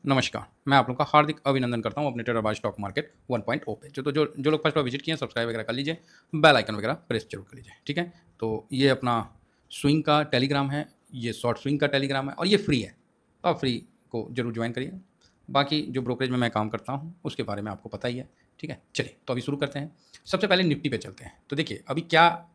नमस्कार, मैं आप लोग का हार्दिक अभिनंदन करता हूँ अपने टेराबाज स्टॉक मार्केट 1.0 पे। जो लोग फर्स्ट बार विजिट किए हैं, सब्सक्राइब वगैरह कर लीजिए, बेल आइकन वगैरह प्रेस ज़रूर कर लीजिए, ठीक है? तो ये अपना स्विंग का टेलीग्राम है, ये शॉर्ट स्विंग का टेलीग्राम है और ये फ्री है, तो आप फ्री को ज़रूर जॉइन करिए। बाकी जो ब्रोकरेज में मैं काम करता हूँ, उसके बारे में आपको पता ही है, ठीक है? चलिए, तो अभी शुरू करते हैं। सबसे पहले निफ्टी पे चलते हैं। तो देखिए, अभी क्या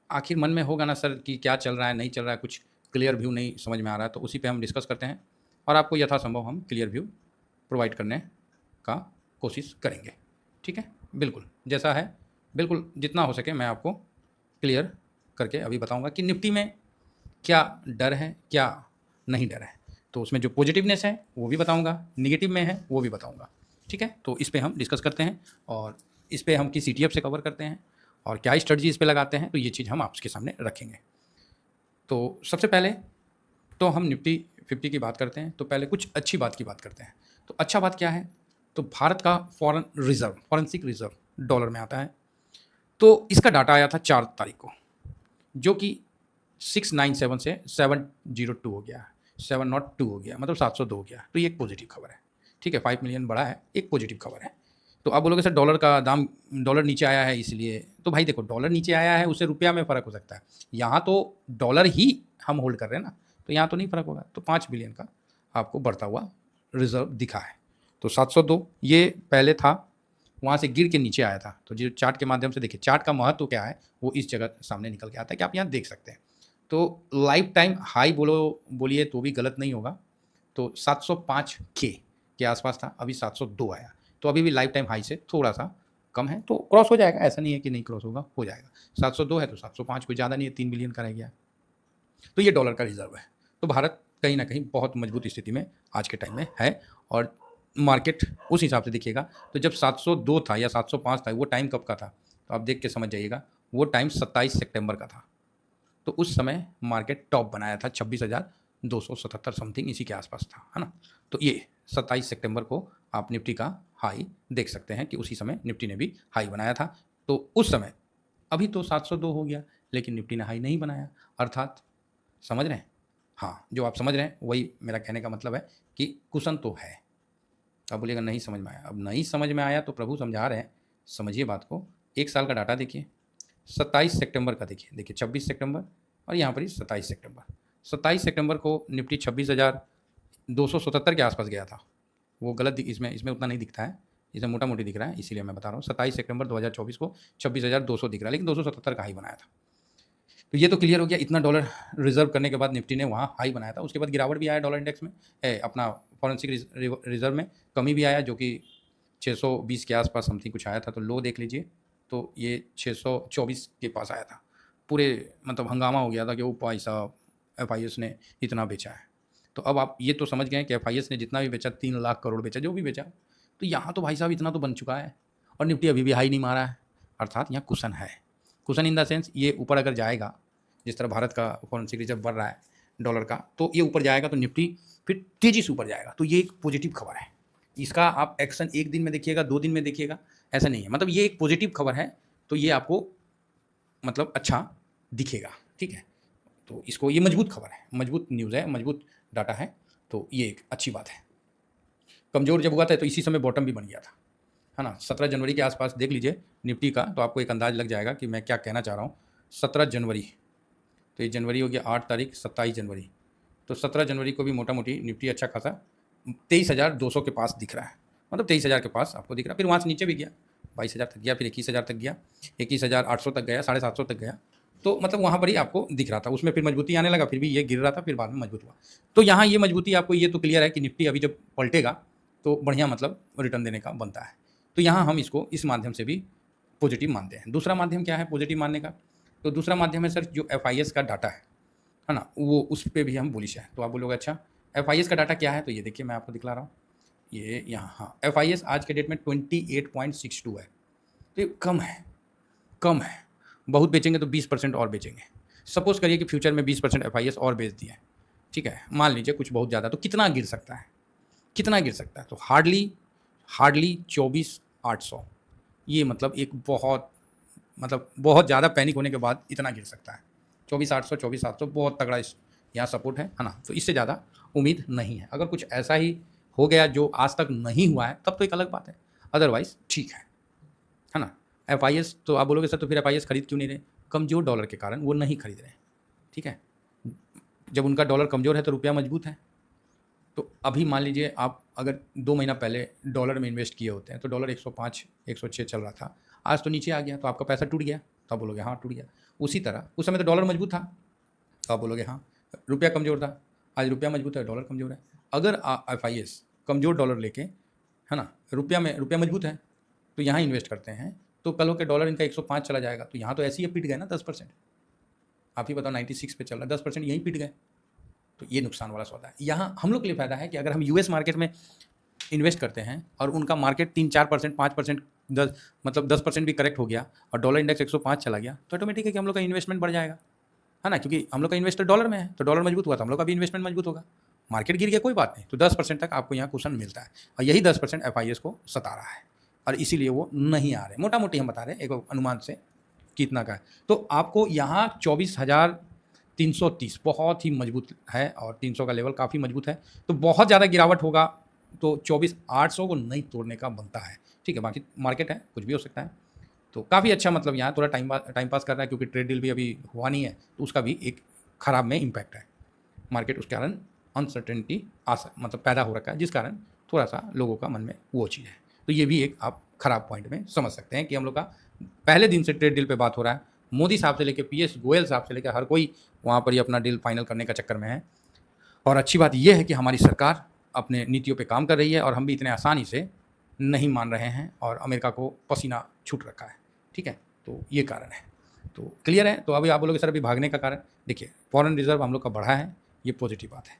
आखिर मन में होगा ना सर कि क्या चल रहा है, नहीं चल रहा है, कुछ क्लियर व्यू नहीं समझ में आ रहा है, तो उसी पे हम डिस्कस करते हैं और आपको यथासंभव हम क्लियर व्यू प्रोवाइड करने का कोशिश करेंगे, ठीक है? बिल्कुल, जैसा है, बिल्कुल जितना हो सके मैं आपको क्लियर करके अभी बताऊँगा कि निफ्टी में क्या डर है, क्या नहीं डर है। तो उसमें जो पॉजिटिवनेस है, वो भी बताऊँगा, नेगेटिव में है, वो भी बताऊँगा, ठीक है? तो इस पे हम डिस्कस करते हैं और इस पे हम किस ईटीएफ से कवर करते हैं और क्या स्ट्रेटजी इस पे लगाते हैं, तो ये चीज़ हम आपके सामने रखेंगे। तो सबसे पहले तो हम निफ्टी 50 की बात करते हैं, तो पहले कुछ अच्छी बात की बात करते हैं। तो अच्छा बात क्या है? तो भारत का फॉरेंसिक रिज़र्व डॉलर में आता है। तो इसका डाटा आया था 4 तारीख को, जो कि 697 से 702 हो गया, 702 हो गया, मतलब 702 हो गया। तो ये एक पॉजिटिव खबर है, ठीक है? 5 मिलियन बढ़ा है, एक पॉजिटिव खबर है। तो आप बोलोगे सर डॉलर नीचे आया है इसलिए, तो भाई देखो डॉलर नीचे आया है, उससे रुपया में फ़र्क हो सकता है। यहाँ तो डॉलर ही हम होल्ड कर रहे हैं ना, तो यहाँ तो नहीं फ़र्क होगा। तो 5 बिलियन का आपको बढ़ता हुआ रिज़र्व दिखा है। तो 702 ये पहले था, वहाँ से गिर के नीचे आया था। तो जो चार्ट के माध्यम से देखिए, चार्ट का महत्व क्या है, वो इस जगह सामने निकल के आता है कि आप यहाँ देख सकते हैं। तो लाइफ टाइम हाई बोलिए तो भी गलत नहीं होगा। तो 705 के आसपास था, अभी 702 आया। तो अभी भी लाइफ टाइम हाई से थोड़ा-सा कम है, तो क्रॉस हो जाएगा, ऐसा नहीं है कि नहीं क्रॉस होगा, हो जाएगा। 702 है तो 705 कोई ज़्यादा नहीं है, 3 बिलियन का रह गया। तो ये डॉलर का रिज़र्व है। तो भारत कहीं न कहीं बहुत मजबूत स्थिति में आज के टाइम में है और मार्केट उस हिसाब से देखिएगा, तो जब 702 था या 705 था, वो टाइम कब का था? तो आप देख के समझ जाइएगा, वो टाइम 27 सितंबर का था। तो उस समय मार्केट टॉप बनाया था 26,277 समथिंग इसी के आसपास था, है ना? तो ये 27 सितंबर को आप निफ्टी का हाई देख सकते हैं कि उसी समय निफ्टी ने भी हाई बनाया था। तो उस समय अभी तो 702 हो गया, लेकिन निफ्टी ने हाई नहीं बनाया, अर्थात समझ रहे हैं? हाँ, जो आप समझ रहे हैं वही मेरा कहने का मतलब है कि कुशन तो है। आप बोलिएगा नहीं समझ में आया। अब नहीं समझ में आया तो प्रभु समझा रहे हैं, समझिए बात को। 1 साल का डाटा देखिए, 27 सितंबर का देखिए 26 सितंबर और यहाँ पर ही 27 सितंबर। 27 सितंबर को निफ्टी 26,277 के आसपास गया था। वो गलत इसमें इसमें उतना नहीं दिखता है, इसमें मोटा-मोटी दिख रहा है, इसीलिए मैं बता रहा हूँ। 27 सितंबर 2024 को 26,200 दिख रहा है, लेकिन 277 का हाई बनाया था। तो ये तो क्लियर हो गया, इतना डॉलर रिज़र्व करने के बाद निफ्टी ने वहाँ हाई बनाया था। उसके बाद गिरावट भी आया डॉलर इंडेक्स में, अपना फॉरेंसिक रिज़र्व में कमी भी आया, जो कि 620 के आसपास समथिंग कुछ आया था। तो लो देख लीजिए, तो ये 624 के पास आया था। पूरे मतलब हंगामा हो गया था कि ओ भाई साहब, एफआईएस ने इतना बेचा है। तो अब आप ये तो समझ गए कि एफआईएस ने जितना भी बेचा, 3 लाख करोड़ बेचा, जो भी बेचा, तो यहाँ तो भाई साहब इतना तो बन चुका है और निफ्टी अभी भी हाई नहीं मारा है, अर्थात यहाँ कुशन है। कुशन इन द सेंस ये ऊपर अगर जाएगा, जिस तरह भारत का फॉरेंसिक रिजर्व बढ़ रहा है डॉलर का, तो ये ऊपर जाएगा तो निफ्टी फिर तेज़ी से ऊपर जाएगा। तो ये एक पॉजिटिव खबर है। इसका आप एक्शन 1 दिन में देखिएगा, 2 दिन में देखिएगा, ऐसा नहीं है। मतलब ये एक पॉजिटिव खबर है, तो ये आपको मतलब अच्छा दिखेगा, ठीक है? तो इसको ये मजबूत खबर है, मजबूत न्यूज़ है, मजबूत डाटा है, तो ये एक अच्छी बात है। कमज़ोर जब हुआ था तो इसी समय बॉटम भी बन गया था, है ना? 17 जनवरी के आसपास देख लीजिए निफ्टी का, तो आपको एक अंदाज़ लग जाएगा कि मैं क्या कहना चाह रहा हूँ। 17 जनवरी, तो ये जनवरी हो गया 8 तारीख, 27 जनवरी। तो 17 जनवरी को भी मोटा-मोटी निफ्टी अच्छा खासा 23,200 के पास दिख रहा है। मतलब 23,000 के पास आपको दिख रहा है। फिर वहाँ से नीचे भी गया, 22,000 तक गया, फिर 21,000 तक गया, 21,800 तक गया, 750 तक गया। तो मतलब वहाँ पर ही आपको दिख रहा था। उसमें फिर मजबूती आने लगा, फिर भी ये गिर रहा था, फिर बाद में मजबूत हुआ। तो यहाँ ये मजबूती आपको ये तो क्लियर है कि निफ्टी अभी जब पलटेगा, तो बढ़िया मतलब रिटर्न देने का बनता है। तो यहाँ हम इसको इस माध्यम से भी पॉजिटिव मानते हैं। दूसरा माध्यम क्या है पॉजिटिव मानने का? तो दूसरा माध्यम है सर जो एफआईएस का डाटा है ना? वो उस पे भी हम बुलिश हैं। तो आप बोलोगे अच्छा एफआईएस का डाटा क्या है? तो ये देखिए मैं आपको दिखला रहा हूँ। ये यहाँ हाँ, एफआईएस आज के डेट में 28.62 है। तो ये कम है। बहुत बेचेंगे तो 20% और बेचेंगे। सपोज़ करिए कि फ्यूचर में 20% एफआईएस और बेच दिए, ठीक है? मान लीजिए कुछ बहुत ज़्यादा, तो कितना गिर सकता है? कितना गिर सकता है? तो हार्डली 24,800, ये मतलब एक बहुत ज़्यादा पैनिक होने के बाद इतना गिर सकता है। 24,800 बहुत तगड़ा यहाँ सपोर्ट है ना? तो इससे ज़्यादा उम्मीद नहीं है। अगर कुछ ऐसा ही हो गया जो आज तक नहीं हुआ है तब तो एक अलग बात है, अदरवाइज ठीक है ना। एफ तो आप बोलोगे सर तो फिर एफ खरीद क्यों नहीं रहे? कमज़ोर डॉलर के कारण वो नहीं खरीद रहे, ठीक है। जब उनका डॉलर कमज़ोर है तो रुपया मजबूत है। तो अभी मान लीजिए आप अगर 2 महीना पहले डॉलर में इन्वेस्ट किए होते हैं तो डॉलर 105 106 चल रहा था, आज तो नीचे आ गया तो आपका पैसा टूट गया, तो आप बोलोगे हाँ टूट गया। उसी तरह उस समय तो डॉलर मजबूत था, तो आप बोलोगे हाँ रुपया कमज़ोर था, आज रुपया मजबूत है डॉलर कमज़ोर है। अगर एफ कमज़ोर डॉलर लेके है ना, रुपया मजबूत है तो यहाँ इन्वेस्ट करते हैं, तो कल होकर डॉलर इनका 105 चला जाएगा, तो यहाँ तो ऐसे ही पिट गए ना 10%। आप ही बताओ 96 पे चल रहा है, 10% यहीं पिट गए, तो ये नुकसान वाला सौदा है। यहाँ हम लोग के लिए फ़ायदा है कि अगर हम यूएस मार्केट में इन्वेस्ट करते हैं और उनका मार्केट 3-4% 5% 10% भी करेक्ट हो गया और डॉलर इंडेक्स 105 चला गया, तो ऑटोमेटिक है कि हम लोग का इन्वेस्टमेंट बढ़ जाएगा, है ना, क्योंकि हम लोग का इन्वेस्टर डॉलर में है, तो डॉलर मजबूत हुआ तो हम लोग का भी इन्वेस्टमेंट मजबूत होगा। मार्केट गिर गया कोई बात नहीं, तो 10% तक आपको यहाँ कुशन मिलता है, और यही 10% एफ को सता रहा है और इसीलिए वो नहीं आ रहे। मोटा मोटी हम बता रहे हैं एक अनुमान से कितना का है। तो आपको यहाँ 24,330 बहुत ही मजबूत है और 300 का लेवल काफ़ी मजबूत है, तो बहुत ज़्यादा गिरावट होगा तो 24,800 को नहीं तोड़ने का बनता है, ठीक है। बाकी मार्केट है, कुछ भी हो सकता है, तो काफ़ी अच्छा मतलब यहाँ थोड़ा टाइम पास कर रहा है, क्योंकि ट्रेड डील भी अभी हुआ नहीं है, तो उसका भी एक खराब में इम्पैक्ट है। मार्केट उसके कारण अनसर्टेनिटी मतलब पैदा हो रखा है, जिस कारण थोड़ा सा लोगों का मन में वो चीज़ है। तो ये भी एक आप खराब पॉइंट में समझ सकते हैं कि हम लोग का पहले दिन से ट्रेड डील पे बात हो रहा है, मोदी साहब से लेकर पीएस गोयल साहब से लेकर हर कोई वहाँ पर ही अपना डील फाइनल करने का चक्कर में है। और अच्छी बात यह है कि हमारी सरकार अपने नीतियों पे काम कर रही है और हम भी इतने आसानी से नहीं मान रहे हैं और अमेरिका को पसीना छूट रखा है, ठीक है। तो ये कारण है, तो क्लियर है। तो अभी आप बोलोगे सर अभी भागने का कारण, देखिए फॉरेन रिजर्व हम लोग का बढ़ा है, ये पॉजिटिव बात है।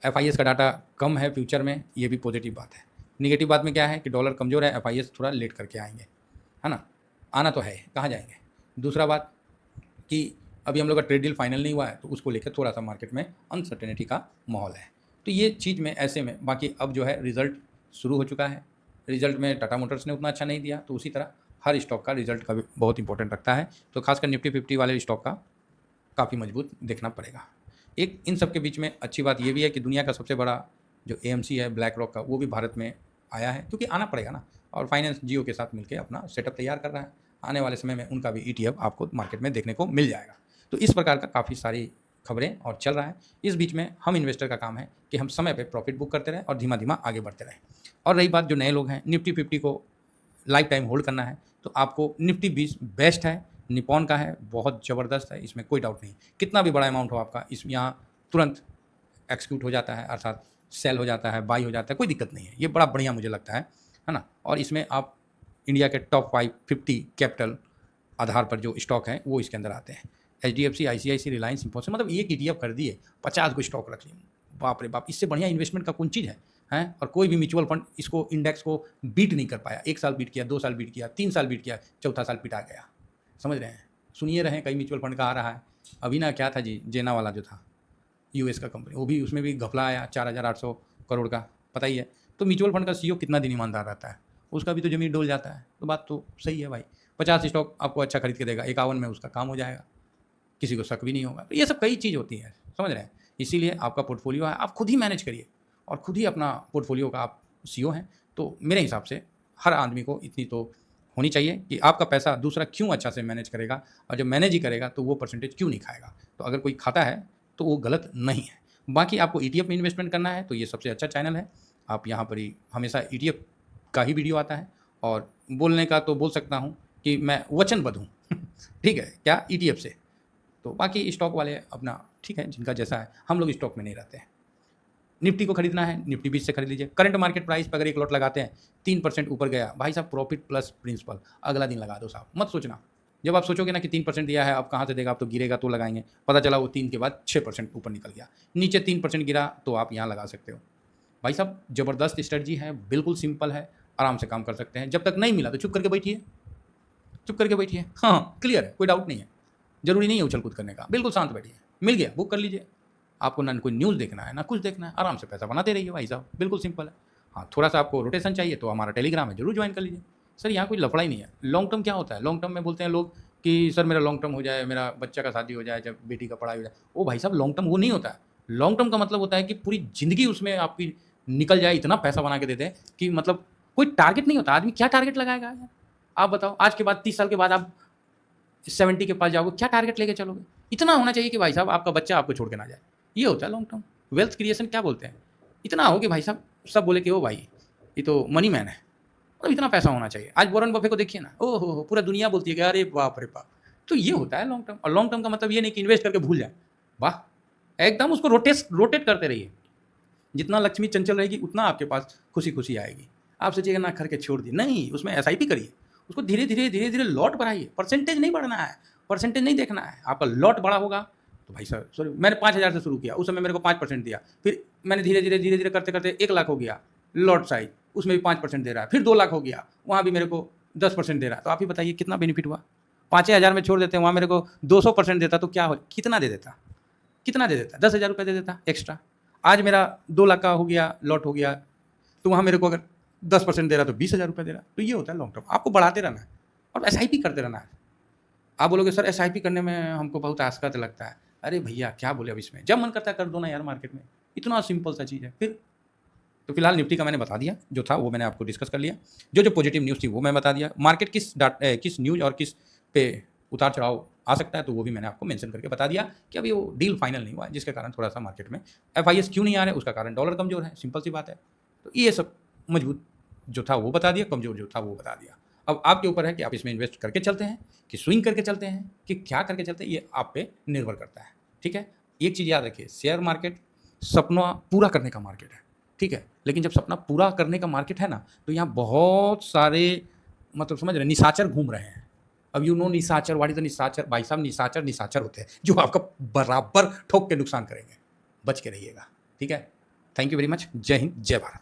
एफ का डाटा कम है फ्यूचर में, ये भी पॉजिटिव बात है। निगेटिव बात में क्या है कि डॉलर कमज़ोर है, एफ थोड़ा लेट करके आएंगे, है ना, आना तो है, कहाँ जाएंगे। दूसरा बात कि अभी हम लोग का ट्रेड डील फाइनल नहीं हुआ है, तो उसको लेकर थोड़ा सा मार्केट में अनसर्टेनिटी का माहौल है। तो ये चीज़ में ऐसे में बाकी अब जो है रिज़ल्ट शुरू हो चुका है, रिज़ल्ट में टाटा मोटर्स ने उतना अच्छा नहीं दिया, तो उसी तरह हर स्टॉक का रिज़ल्ट का भी बहुत इंपॉर्टेंट रखता है। तो खासकर निफ्टी 50 वाले स्टॉक का काफ़ी मजबूत देखना पड़ेगा। एक इन सब के बीच में अच्छी बात ये भी है कि दुनिया का सबसे बड़ा जो एएमसी है ब्लैक रॉक का, वो भी भारत में आया है, क्योंकि आना पड़ेगा ना, और फाइनेंस जियो के साथ मिलकर अपना सेटअप तैयार कर रहा है। आने वाले समय में उनका भी ETF आपको मार्केट में देखने को मिल जाएगा। तो इस प्रकार का काफ़ी सारी खबरें और चल रहा है। इस बीच में हम इन्वेस्टर का काम है कि हम समय पे प्रॉफिट बुक करते रहें और धीमा धीमा आगे बढ़ते रहें। और रही बात जो नए लोग हैं, निफ्टी 50 को लाइफ टाइम होल्ड करना है, तो आपको निफ्टी 20 बेस्ट है, निपॉन का है, बहुत ज़बरदस्त है, इसमें कोई डाउट नहीं। कितना भी बड़ा अमाउंट हो आपका, इस यहाँ तुरंत एक्सिक्यूट हो जाता है, अर्थात सेल हो जाता है, बाई हो जाता है, कोई दिक्कत नहीं है। ये बड़ा बढ़िया मुझे लगता है ना। और इसमें आप इंडिया के टॉप 50 कैपिटल आधार पर जो स्टॉक हैं वो इसके अंदर आते हैं। HDFC, ICICI, रिलायंस, इन्फोसिस, मतलब एक ETF कर दिए, 50 को स्टॉक रख लिए, बाप रे बाप, इससे बढ़िया इन्वेस्टमेंट का कौन चीज़ है, हैं। और कोई भी म्यूचुअल फंड इसको इंडेक्स को बीट नहीं कर पाया। 1 साल बीट किया, 2 साल बीट किया, 3 साल बीट किया, चौथा साल पिटा गया। समझ रहे हैं, सुनिए रहे हैं, कई म्यूचुअल फंड का आ रहा है। अभी ना क्या था जी, जेना वाला जो था US का कंपनी, वो भी उसमें भी घपला आया 4,800 करोड़ का, पता ही है। तो म्यूचुअल फंड का CEO कितना दिन ईमानदार रहता है, उसका भी तो ज़मीन डोल जाता है। तो बात तो सही है भाई, 50 स्टॉक आपको अच्छा खरीद के देगा, 51 में उसका काम हो जाएगा, किसी को शक भी नहीं होगा। तो ये सब कई चीज़ होती है, समझ रहे हैं। इसीलिए आपका पोर्टफोलियो है, आप खुद ही मैनेज करिए और खुद ही अपना पोर्टफोलियो का आप CEO हैं। तो मेरे हिसाब से हर आदमी को इतनी तो होनी चाहिए कि आपका पैसा दूसरा क्यों अच्छा से मैनेज करेगा, और जब मैनेज ही करेगा तो वो परसेंटेज क्यों नहीं खाएगा। तो अगर कोई खाता है तो वो गलत नहीं है। बाकी आपको ETF में इन्वेस्टमेंट करना है तो ये सबसे अच्छा चैनल है। आप यहाँ पर ही हमेशा ETF का ही वीडियो आता है, और बोलने का तो बोल सकता हूँ कि मैं वचनबद्ध हूँ ठीक है, क्या ETF से। तो बाकी स्टॉक वाले अपना ठीक है, जिनका जैसा है, हम लोग स्टॉक में नहीं रहते हैं। निफ्टी को खरीदना है, निफ्टी 20 से खरीद लीजिए। करंट मार्केट प्राइस पर अगर एक लॉट लगाते हैं, 3% ऊपर गया, भाई साहब प्रॉफिट प्लस प्रिंसिपल अगला दिन लगा दो साहब, मत सोचना। जब आप सोचोगे ना कि 3% दिया है, अब कहाँ से देगा, अब तो गिरेगा तो लगाएंगे, पता चला वो 3 के बाद 6% ऊपर निकल गया, नीचे 3% गिरा, तो आप यहाँ लगा सकते हो। भाई साहब ज़बरदस्त स्ट्रेटजी है, बिल्कुल सिंपल है, आराम से काम कर सकते हैं। जब तक नहीं मिला तो चुप करके बैठिए, चुप करके बैठिए। हाँ क्लियर है, कोई डाउट नहीं है, जरूरी नहीं है उछल कूद करने का, बिल्कुल शांत बैठिए। मिल गया, बुक कर लीजिए। आपको ना कोई न्यूज़ देखना है ना कुछ देखना है, आराम से पैसा बनाते रहिए भाई साहब, बिल्कुल सिंपल है। हाँ थोड़ा सा आपको रोटेशन चाहिए तो हमारा टेलीग्राम है, जरूर ज्वाइन कर लीजिए। सर यहाँ कोई लफड़ा ही नहीं है। लॉन्ग टर्म क्या होता है, लॉन्ग टर्म में बोलते हैं लोग कि सर मेरा लॉन्ग टर्म हो जाए, मेरा बच्चा का शादी हो जाए, जब बेटी का पढ़ाई हो जाए। ओ भाई साहब लॉन्ग टर्म वो नहीं होता है। लॉन्ग टर्म का मतलब होता है कि पूरी ज़िंदगी उसमें आपकी निकल जाए, इतना पैसा बना के दे दे कि मतलब कोई टारगेट नहीं होता। आदमी क्या टारगेट लगाएगा यार? आप बताओ, आज के बाद 30 साल के बाद आप 70 के पास जाओगे, क्या टारगेट लेके चलोगे? इतना होना चाहिए कि भाई साहब आपका बच्चा आपको छोड़ के ना जाए। ये होता है लॉन्ग टर्म वेल्थ क्रिएशन। क्या बोलते हैं, इतना हो कि भाई साहब सब बोले कि ओ भाई ये तो मनी मैन है, मतलब इतना पैसा होना चाहिए। आज वॉरेन बफे को देखिए ना, ओह हो पूरा दुनिया बोलती है कि अरे बाप रे बाप। तो ये होता है लॉन्ग टर्म। और लॉन्ग टर्म का मतलब ये नहीं कि इन्वेस्ट करके भूल जाए, वाह, एकदम उसको रोटेट करते रहिए। जितना लक्ष्मी चंचल रहेगी उतना आपके पास खुशी खुशी आएगी। आप सोचिएगा ना करके छोड़ दिए, नहीं, उसमें एसआईपी करिए, उसको धीरे धीरे धीरे धीरे लॉट बढ़ाइए। परसेंटेज नहीं बढ़ना है, परसेंटेज नहीं देखना है, आपका लॉट बड़ा होगा तो भाई साहब सॉरी मैंने 5,000 से शुरू किया, उस समय मेरे को 5% दिया, फिर मैंने धीरे धीरे करते करते 1 लाख हो गया लॉट साइज, उसमें भी 5% दे रहा है, फिर 2 लाख हो गया, वहाँ भी मेरे को 10% दे रहा है। तो आप ही बताइए कितना बेनिफिट हुआ। 5,000 में छोड़ देते हैं, वहाँ मेरे को 200% देता तो क्या हो, कितना दे देता, कितना दे देता, 10,000 रुपये दे देता एक्स्ट्रा। आज मेरा 2 लाख का हो गया, लॉट हो गया, तो वहाँ मेरे को अगर 10% दे रहा तो 20,000 रुपये दे रहा। तो ये होता है लॉन्ग टर्म, आपको बढ़ाते रहना है और एसआईपी करते रहना है। आप बोलोगे सर एसआईपी करने में हमको बहुत आस्कत लगता है। अरे भैया क्या बोले, अब इसमें जब मन करता है कर दो ना यार, मार्केट में इतना सिंपल सा चीज़ है। फिर तो फिलहाल निफ्टी का मैंने बता दिया, जो था वो मैंने आपको डिस्कस कर लिया, जो पॉजिटिव न्यूज़ थी वो मैं बता दिया, मार्केट किस न्यूज़ और किस पे उतार चढ़ाव आ सकता है तो वो भी मैंने आपको मेंशन करके बता दिया कि अभी वो डील फाइनल नहीं हुआ है, जिसके कारण थोड़ा सा मार्केट में एफआईएस क्यों नहीं आ रहे, उसका कारण डॉलर कमजोर है, सिंपल सी बात है। तो ये सब मजबूत जो था वो बता दिया, कमजोर जो था वो बता दिया। अब आपके ऊपर है कि आप इसमें इन्वेस्ट करके चलते हैं कि स्विंग करके चलते हैं कि क्या करके चलते हैं, ये आप पे निर्भर करता है। ठीक है, एक चीज़ याद रखिए, शेयर मार्केट सपना पूरा करने का मार्केट है। ठीक है, लेकिन जब सपना पूरा करने का मार्केट है ना, तो यहाँ बहुत सारे मतलब समझ रहे निशाचर घूम रहे हैं। अब यू नो निशाचर, व्हाट इज द निशाचर? भाई साहब निशाचर होते हैं जो आपका बराबर ठोक के नुकसान करेंगे, बच के रहिएगा। ठीक है, थैंक यू वेरी मच, जय हिंद जय भारत।